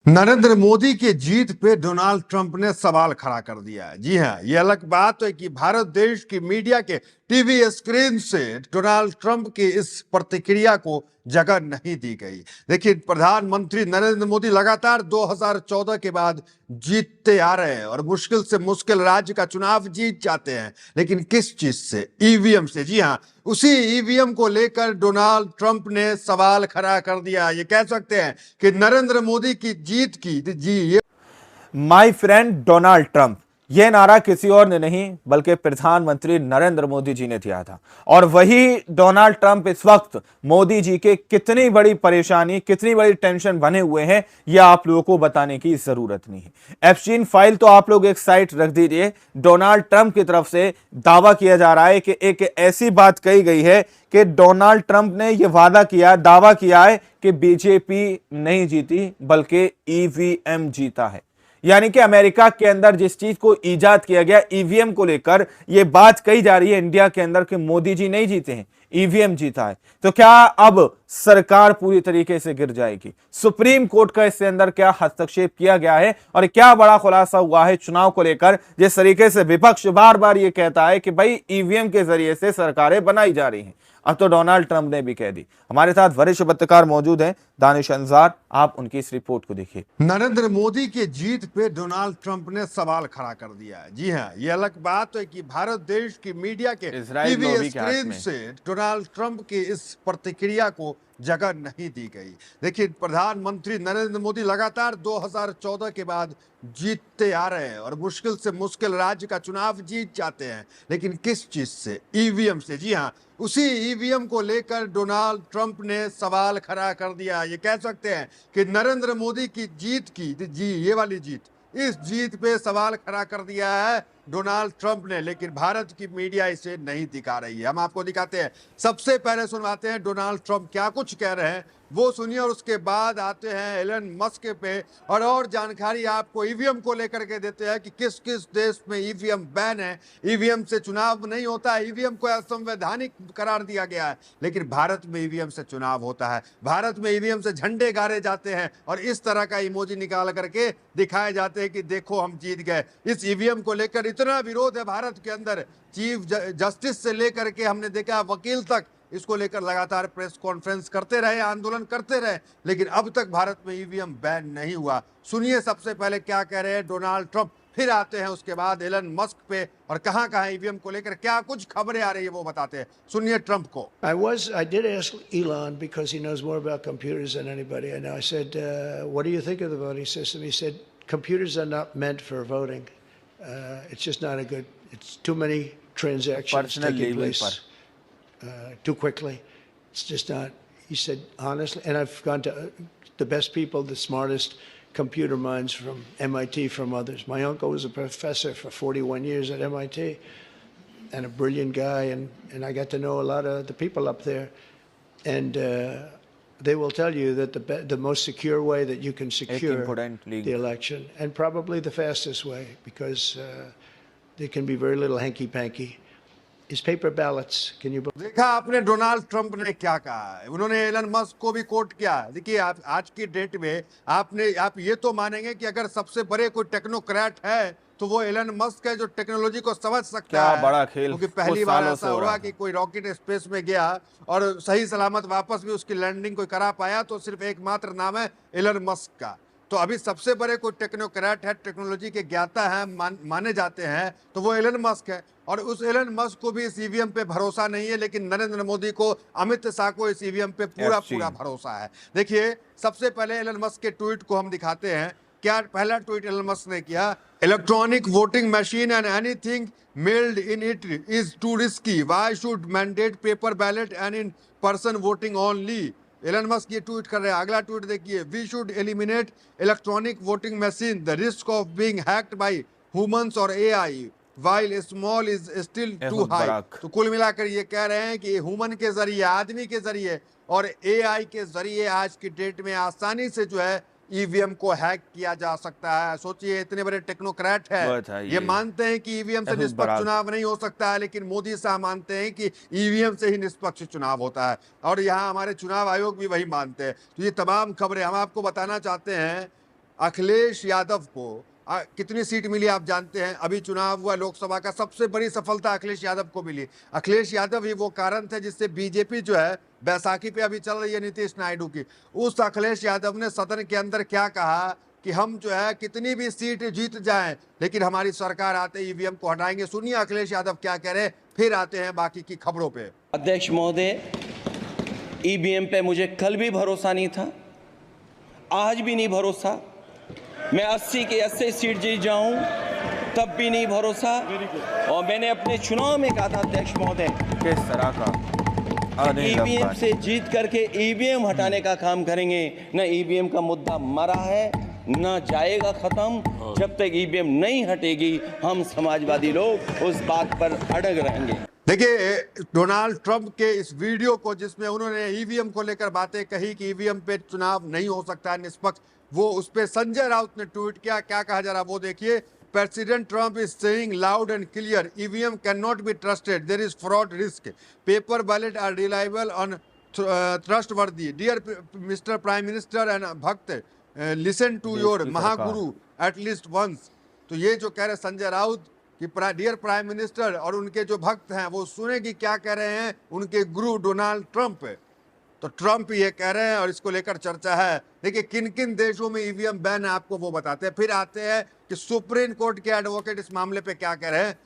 नरेंद्र मोदी की जीत पे Donald Trump ने सवाल खड़ा कर दिया है। जी हां, ये अलग बात है कि भारत देश की मीडिया के टीवी स्क्रीन से डोनाल्ड ट्रंप की इस प्रतिक्रिया को जगह नहीं दी गई। देखिए, प्रधानमंत्री नरेंद्र मोदी लगातार 2014 के बाद जीतते आ रहे हैं और मुश्किल से मुश्किल राज्य का चुनाव जीत जाते हैं, लेकिन किस चीज से? ईवीएम से। जी हां, उसी ईवीएम को लेकर डोनाल्ड ट्रंप ने सवाल खड़ा कर दिया। ये कह सकते हैं कि नरेंद्र मोदी की जीत की जी ये माय फ्रेंड डोनाल्ड ट्रंप, यह नारा किसी और ने नहीं बल्कि प्रधानमंत्री नरेंद्र मोदी जी ने दिया था। और वही डोनाल्ड ट्रंप इस वक्त मोदी जी के कितनी बड़ी परेशानी, कितनी बड़ी टेंशन बने हुए हैं, यह आप लोगों को बताने की जरूरत नहीं है। एप्स्टीन फाइल तो आप लोग एक साइड रख दीजिए। डोनाल्ड ट्रंप की तरफ से दावा किया जा रहा है कि एक ऐसी बात कही गई है कि डोनाल्ड ट्रंप ने यह वादा किया, दावा किया है कि बीजेपी नहीं जीती बल्कि ईवीएम जीता है। यानी कि अमेरिका के अंदर जिस चीज को इजाद किया गया ईवीएम को लेकर, यह बात कही जा रही है इंडिया के अंदर कि मोदी जी नहीं जीते हैं, ईवीएम जीता है। तो क्या अब सरकार पूरी तरीके से गिर जाएगी? सुप्रीम कोर्ट का इसके अंदर क्या हस्तक्षेप किया गया है और क्या बड़ा खुलासा हुआ है चुनाव को लेकर, जिस तरीके से विपक्ष बार बार यह कहता है कि भाई ईवीएम के जरिए से सरकारें बनाई जा रही हैं, अब तो डोनाल्ड ट्रंप ने भी कह दी। हमारे साथ वरिष्ठ पत्रकार मौजूद हैं, दानिश अंसार, आप उनकी इस रिपोर्ट को देखिए। नरेंद्र मोदी की जीत पे डोनाल्ड ट्रंप ने सवाल खड़ा कर दिया है। जी हां, ये अलग बात है कि भारत देश की मीडिया के टीवी स्क्रीन से डोनाल्ड ट्रंप की इस प्रतिक्रिया को जगह नहीं दी गई। देखिए, प्रधानमंत्री नरेंद्र मोदी लगातार 2014 के बाद जीतते आ रहे हैं और मुश्किल से मुश्किल राज्य का चुनाव जीत जाते हैं, लेकिन किस चीज से? ईवीएम से। जी हां, उसी ईवीएम को लेकर डोनाल्ड ट्रंप ने सवाल खड़ा कर दिया। ये कह सकते हैं कि नरेंद्र मोदी की जीत की जी ये वाली जीत, इस जीत पे सवाल खड़ा कर दिया है डोनाल्ड ट्रंप ने, लेकिन भारत की मीडिया इसे नहीं दिखा रही है। हम आपको दिखाते हैं। सबसे पहले सुनवाते हैं डोनाल्ड ट्रंप क्या कुछ कह रहे हैं, वो सुनिए, और उसके बाद आते हैं एलन मस्क पे और जानकारी आपको ईवीएम को लेकर के देते हैं कि किस किस देश में ईवीएम बैन है, ईवीएम से चुनाव नहीं होता है, ईवीएम को असंवैधानिक करार दिया गया है, लेकिन भारत में ईवीएम से चुनाव होता है। भारत में ईवीएम से झंडे गाड़े जाते हैं और इस तरह का इमोजी निकाल करके दिखाए जाते हैं कि देखो हम जीत गए। इस ईवीएम को लेकर इतना विरोध है भारत के अंदर, चीफ जस्टिस से लेकर के हमने देखा वकील तक इसको लेकर लगातार प्रेस कॉन्फ्रेंस करते रहे, आंदोलन करते रहे, लेकिन अब तक भारत में ईवीएम बैन नहीं हुआ। सुनिए सबसे पहले क्या कह रहे हैं डोनाल्ड ट्रंप, फिर आते हैं उसके बाद एलन मस्क पे और कहां कहां ईवीएम को लेकर क्या कुछ खबरें आ रही है वो बताते हैं। सुनिए ट्रंप को। I did ask Elon because he knows more about computers than anybody. And I said, what do you think of the voting system? He said, computers are not meant for voting. It's just not a good, it's too many transactions taking place too quickly. It's just not, he said, honestly, and I've gone to the best people, the smartest computer minds from MIT, from others. My uncle was a professor for 41 years at MIT and a brilliant guy, and I got to know a lot of the people up there. And they will tell you that the most secure way that you can secure the election, and probably the fastest way, because there can be very little hanky-panky, is paper ballots. Can you देखा आपने Donald Trump ने क्या कहा है, उन्होंने Elon Musk को भी coat किया। देखिए, आप आज की डेट में आप ये तो मानेंगे कि अगर सबसे बड़े कोई टेक्नोक्रेट है तो वो एलन मस्क है, जो टेक्नोलॉजी को समझ सकता है। बड़ा खेल, क्योंकि पहली बार ऐसा हुआ कि कोई रॉकेट स्पेस में गया और सही सलामत वापस भी उसकी लैंडिंग कोई करा पाया, तो सिर्फ एकमात्र नाम है एलन मस्क का। तो अभी सबसे बड़े कोई टेक्नोक्रेट है, टेक्नोलॉजी के ज्ञाता है, माने जाते हैं, तो वो एलन मस्क है। और उस एलन मस्क को भी इस ईवीएम पे भरोसा नहीं है, लेकिन नरेंद्र मोदी को, अमित शाह को इस ईवीएम पे पूरा भरोसा है। देखिए, सबसे पहले एलन मस्क के ट्वीट को हम दिखाते हैं। क्या पहला ट्वीट एलन मस्क ने किया? Electronic voting machine and anything mailed in it is too risky, why should mandate paper ballot and in person voting only. Elon Musk ये ट्वीट कर रहे हैं। अगला ट्वीट देखिए, we should eliminate electronic voting machine, the risk of being hacked by humans और AI while small is still too high. तो कुल मिलाकर ये कह रहे हैं कि ह्यूमन के जरिए, आदमी के जरिए और एआई के जरिए आज की डेट में आसानी से जो है ईवीएम को हैक किया जा सकता है। सोचिए, इतने बड़े टेक्नोक्रेट है, ये मानते हैं कि ईवीएम से निष्पक्ष चुनाव नहीं हो सकता है, लेकिन मोदी साहब मानते हैं कि ईवीएम से ही निष्पक्ष चुनाव होता है, और यहाँ हमारे चुनाव आयोग भी वही मानते हैं। तो ये तमाम खबरें हम आपको बताना चाहते हैं अखिलेश यादव को कितनी सीट मिली आप जानते हैं? अभी चुनाव हुआ लोकसभा का, सबसे बड़ी सफलता अखिलेश यादव को मिली। अखिलेश यादव ही वो कारण थे जिससे बीजेपी जो है बैसाखी पे अभी चल रही है नीतीश नायडू की। उस अखिलेश यादव ने सदन के अंदर क्या कहा कि हम जो है कितनी भी सीट जीत जाएं लेकिन हमारी सरकार आते ईवीएम को हटाएंगे। सुनिए अखिलेश यादव क्या कह रहे हैं, फिर आते हैं बाकी की खबरों पे। अध्यक्ष महोदय, ईवीएम पे मुझे कल भी भरोसा नहीं था, आज भी नहीं भरोसा। मैं 80 के 80 सीट जीत जाऊं तब भी नहीं भरोसा। और मैंने अपने चुनाव में कहा था अध्यक्ष महोदय, किस तरह का ईवीएम से जीत करके ईवीएम हटाने का काम करेंगे। न ईवीएम का मुद्दा मरा है न जाएगा खत्म। जब तक ईवीएम नहीं हटेगी हम समाजवादी लोग उस बात पर अड़ग रहेंगे। देखिए डोनाल्ड ट्रंप के इस वीडियो को जिसमें उन्होंने ईवीएम को लेकर बातें कही कि ईवीएम पे चुनाव नहीं हो सकता है निष्पक्ष, वो उस पे संजय राउत ने ट्वीट किया। क्या कहा जरा वो देखिए। President Trump is saying loud and clear, EVM can not be trusted, there is fraud risk, paper ballot are reliable on trustworthy, dear Mister Prime Minister and bhakt listen to your mahaguru at least once. तो ये जो कह रहे संजय राउत कि dear prime minister और उनके जो भक्त हैं वो सुने कि क्या कह रहे हैं उनके गुरु डोनाल्ड ट्रंप। तो ट्रंप ये कह रहे हैं और इसको लेकर चर्चा है। देखिए किन किन देशों में ईवीएम बैन है आपको वो बताते हैं, फिर आते हैं कि सुप्रीम कोर्ट के एडवोकेट इस मामले पे क्या कह रहे हैं।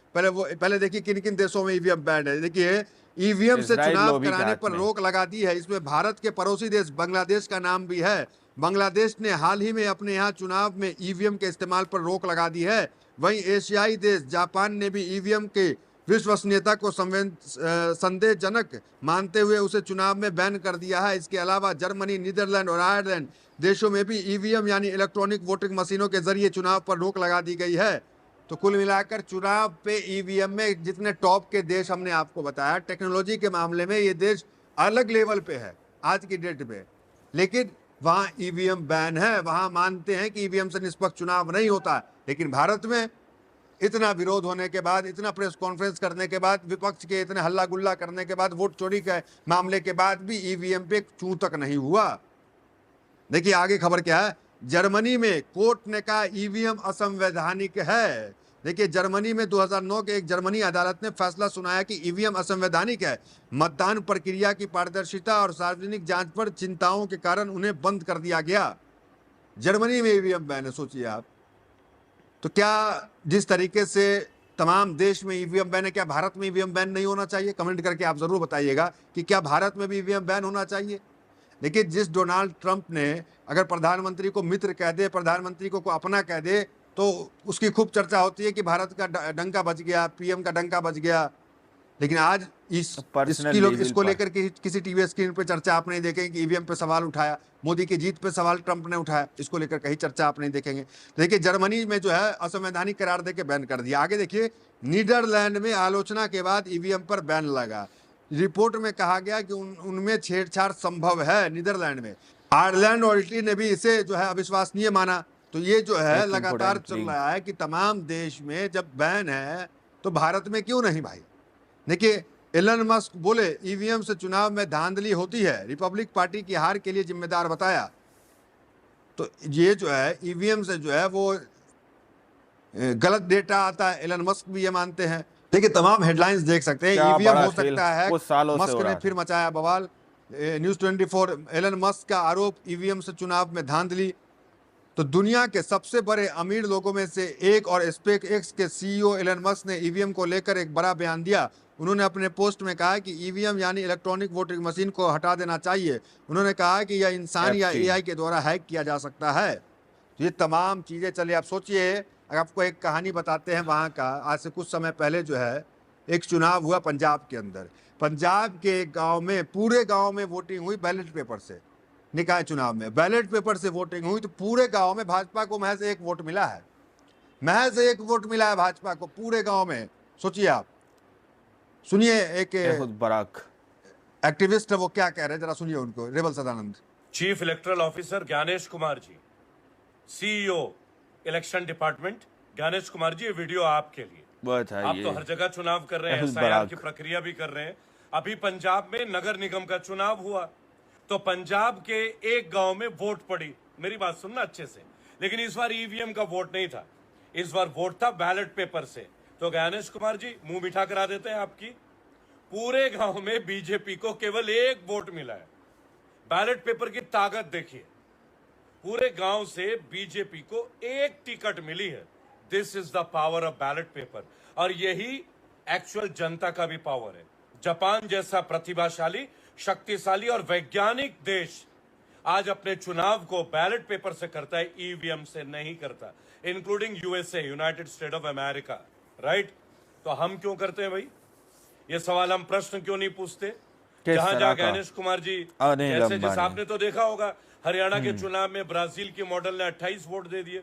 पहले देखिए किन किन देशों में ईवीएम बैन है। देखिए ईवीएम से चुनाव कराने पर रोक लगा दी है, इसमें भारत के पड़ोसी देश बांग्लादेश का नाम भी है। बांग्लादेश ने हाल ही में अपने यहाँ चुनाव में ईवीएम के इस्तेमाल पर रोक लगा दी है। वहीं एशियाई देश जापान ने भी ईवीएम के विश्वसनीयता को संदेहजनक मानते हुए उसे चुनाव में बैन कर दिया है। इसके अलावा जर्मनी, नीदरलैंड और आयरलैंड देशों में भी ईवीएम यानी इलेक्ट्रॉनिक वोटिंग मशीनों के जरिए चुनाव पर रोक लगा दी गई है। तो कुल मिलाकर चुनाव पे ईवीएम में जितने टॉप के देश हमने आपको बताया, टेक्नोलॉजी के मामले में ये देश अलग लेवल पे है आज की डेट में, लेकिन वहां ईवीएम बैन है, वहां मानते हैं कि ईवीएम से निष्पक्ष चुनाव नहीं होता। लेकिन भारत में इतना विरोध होने के बाद, इतना प्रेस कॉन्फ्रेंस करने के बाद, विपक्ष के इतने हल्ला गुल्ला करने के बाद, वोट चोरी के मामले के बाद भी ईवीएम पे चूं तक नहीं हुआ। देखिए आगे खबर क्या है। जर्मनी में कोर्ट ने कहा ईवीएम असंवैधानिक है। देखिए जर्मनी में 2009 के एक जर्मनी अदालत ने फैसला सुनाया कि ईवीएम असंवैधानिक है। मतदान प्रक्रिया की पारदर्शिता और सार्वजनिक जांच पर चिंताओं के कारण उन्हें बंद कर दिया गया। जर्मनी में ईवीएम बैन है, सोचिए आप। तो क्या जिस तरीके से तमाम देश में ईवीएम बैन है, क्या भारत में ईवीएम बैन नहीं होना चाहिए? कमेंट करके आप जरूर बताइएगा कि क्या भारत में भी ईवीएम बैन होना चाहिए। देखिए जिस डोनाल्ड ट्रंप ने अगर प्रधानमंत्री को मित्र कह दे, प्रधानमंत्री को अपना कह दे, तो उसकी खूब चर्चा होती है कि भारत का डंका बज गया, पीएम का डंका बज गया। लेकिन आज इसको लेकर किसी टीवी स्क्रीन पे चर्चा आप नहीं देखेंगे कि ईवीएम पे सवाल उठाया, मोदी की जीत पे सवाल ट्रंप ने उठाया, इसको लेकर कहीं चर्चा आप नहीं देखेंगे। देखिए जर्मनी में जो है असंवैधानिक करार देके बैन कर दिया। आगे देखिए नीदरलैंड में आलोचना के बाद ईवीएम पर बैन लगा। रिपोर्ट में कहा गया कि उनमें छेड़छाड़ संभव है। नीदरलैंड में आयरलैंड और इटली ने भी इसे जो है अविश्वसनीय माना। तो ये जो है लगातार चल रहा है कि तमाम देश में जब बैन है तो भारत में क्यों नहीं भाई। देखिए एलन मस्क बोले ईवीएम से चुनाव में धांधली होती है, रिपब्लिक पार्टी की हार के लिए जिम्मेदार बताया। तो ये जो है ईवीएम से जो है वो गलत डेटा आता है, एलन मस्क भी ये मानते हैं। देखिए तमाम हेडलाइंस देख सकते हैं। ईवीएम हो सकता है, मस्क ने फिर मचाया बवाल। न्यूज़ 24 एलन मस्क का आरोप ईवीएम से चुनाव में धांधली। तो दुनिया के सबसे बड़े अमीर लोगों में से एक और स्पेस एक्स के सीईओ एलन मस्क ने ईवीएम को लेकर एक बड़ा बयान दिया। उन्होंने अपने पोस्ट में कहा कि ईवीएम यानी इलेक्ट्रॉनिक वोटिंग मशीन को हटा देना चाहिए। उन्होंने कहा कि यह इंसान या एआई के द्वारा हैक किया जा सकता है। तो ये तमाम चीज़ें चलिए आप सोचिए। अगर आपको एक कहानी बताते हैं वहाँ का, आज से कुछ समय पहले जो है एक चुनाव हुआ पंजाब के अंदर। पंजाब के एक गाँव में, पूरे गाँव में वोटिंग हुई बैलेट पेपर से। निकाय चुनाव में बैलेट पेपर से वोटिंग हुई तो पूरे गांव में भाजपा को महज एक वोट मिला है। महज एक वोट मिला है भाजपा को पूरे गांव में। सोचिए आप, सुनिए एक बराक एक्टिविस्ट है वो क्या कह रहे हैं, जरा सुनिए उनको। Rebel Sadanand. Chief electoral officer Gyanesh Kumar ji, CEO election department Gyanesh Kumar ji, ये वीडियो आपके लिए। आप तो हर जगह चुनाव कर रहे हैं, एसआईआर की प्रक्रिया भी कर रहे हैं। अभी पंजाब में नगर निगम का चुनाव हुआ तो पंजाब के एक गांव में वोट पड़ी। मेरी बात सुनना अच्छे से। लेकिन इस बार ईवीएम का वोट नहीं था, इस बार वोट था बैलेट पेपर से। तो ज्ञानेश कुमार जी मुंह मीठा करा देते हैं आपकी, पूरे गांव में बीजेपी को केवल 1 वोट मिला है। बैलेट पेपर की ताकत देखिए, पूरे गांव से बीजेपी को 1 टिकट मिली है। This is the power of ballot paper, और यही एक्चुअल जनता का भी पावर है। जापान जैसा प्रतिभाशाली, शक्तिशाली और वैज्ञानिक देश आज अपने चुनाव को बैलेट पेपर से करता है, ईवीएम से नहीं करता, including USA, United state of America, right. तो हम क्यों करते हैं भाई? ये सवाल हम प्रश्न क्यों नहीं पूछते? जहां जहां ज्ञानेश कुमार जी जैसे, जैसे आपने तो देखा होगा हरियाणा के चुनाव में ब्राजील के मॉडल ने 28 वोट दे दिए।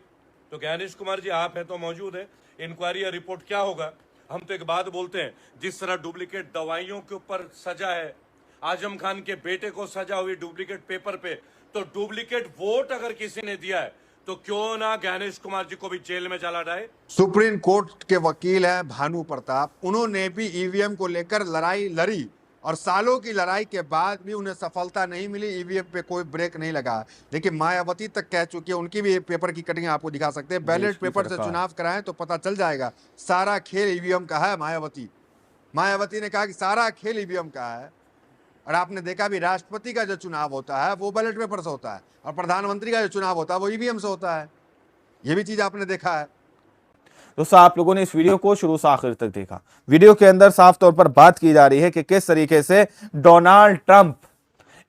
तो ज्ञानेश कुमार जी आप हैं तो मौजूद है, इंक्वायरी या रिपोर्ट क्या होगा? हम तो एक बात बोलते हैं, जिस तरह डुप्लीकेट दवाइयों के ऊपर सजा है, आजम खान के बेटे को सजा हुई डुप्लीकेट पेपर पे, तो डुप्लीकेट वोट अगर किसी ने दिया है तो क्यों ना ज्ञानेश कुमार जी को भी जेल में चला जाए। सुप्रीम कोर्ट के वकील हैं भानु प्रताप, उन्होंने भी ईवीएम को लेकर लड़ाई लड़ी और सालों की लड़ाई के बाद भी उन्हें सफलता नहीं मिली, ईवीएम पे कोई ब्रेक नहीं लगा। देखिए मायावती तक कह चुकी है, उनकी भी पेपर की कटिंग आपको दिखा सकते हैं। बैलेट पेपर से चुनाव कराएं तो पता चल जाएगा, सारा खेल ईवीएम का है। मायावती ने कहा कि सारा खेल ईवीएम का है। और आपने देखा भी राष्ट्रपति का जो चुनाव होता है वो बैलेट पेपर से होता है, और प्रधानमंत्री का जो चुनाव होता है वो ईवीएम से होता है। ये भी चीज आपने देखा है। दोस्तों आप लोगों ने इस वीडियो को शुरू से आखिर तक देखा। वीडियो के अंदर साफ तौर पर बात की जा रही है कि किस तरीके से डोनाल्ड ट्रंप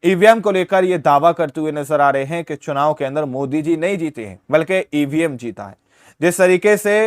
ईवीएम को लेकर यह दावा करते हुए नजर आ रहे हैं कि चुनाव के अंदर मोदी जी नहीं जीते हैं बल्कि ईवीएम जीता है। जिस तरीके से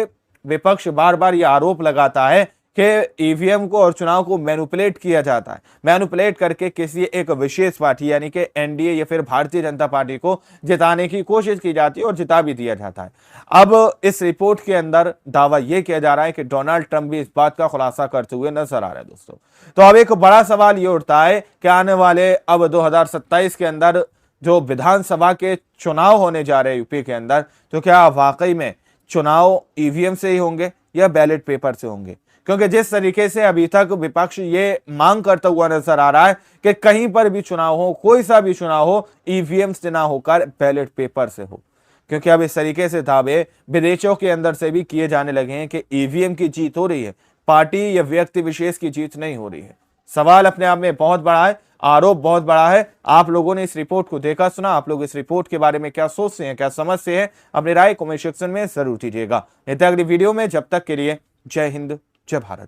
विपक्ष बार बार यह आरोप लगाता है कि ईवीएम को और चुनाव को मैनिपुलेट किया जाता है, मैनिपुलेट करके किसी एक विशेष पार्टी यानी कि एनडीए या फिर भारतीय जनता पार्टी को जिताने की कोशिश की जाती है और जिता भी दिया जाता है। अब इस रिपोर्ट के अंदर दावा यह किया जा रहा है कि डोनाल्ड ट्रंप भी इस बात का खुलासा करते हुए नजर आ रहा है। दोस्तों तो अब एक बड़ा सवाल यह उठता है कि आने वाले अब 2027 के अंदर जो विधानसभा के चुनाव होने जा रहे हैं यूपी के अंदर, तो क्या वाकई में चुनाव ईवीएम से ही होंगे या बैलेट पेपर से होंगे? क्योंकि जिस तरीके से अभी तक विपक्ष ये मांग करता हुआ नजर आ रहा है कि कहीं पर भी चुनाव हो, कोई सा भी चुनाव हो, ईवीएम से ना होकर बैलेट पेपर से हो। क्योंकि अब इस तरीके से दावे विदेशों के अंदर से भी किए जाने लगे हैं कि ईवीएम की जीत हो रही है, पार्टी या व्यक्ति विशेष की जीत नहीं हो रही है। सवाल अपने आप में बहुत बड़ा है, आरोप बहुत बड़ा है। आप लोगों ने इस रिपोर्ट को देखा सुना, आप लोग इस रिपोर्ट के बारे में क्या सोचते हैं, क्या समझते हैं? अपनी राय कमेंट सेक्शन में जरूर दीजिएगा। नहीं तो अगली वीडियो में, जब तक के लिए जय हिंद, जय भारत।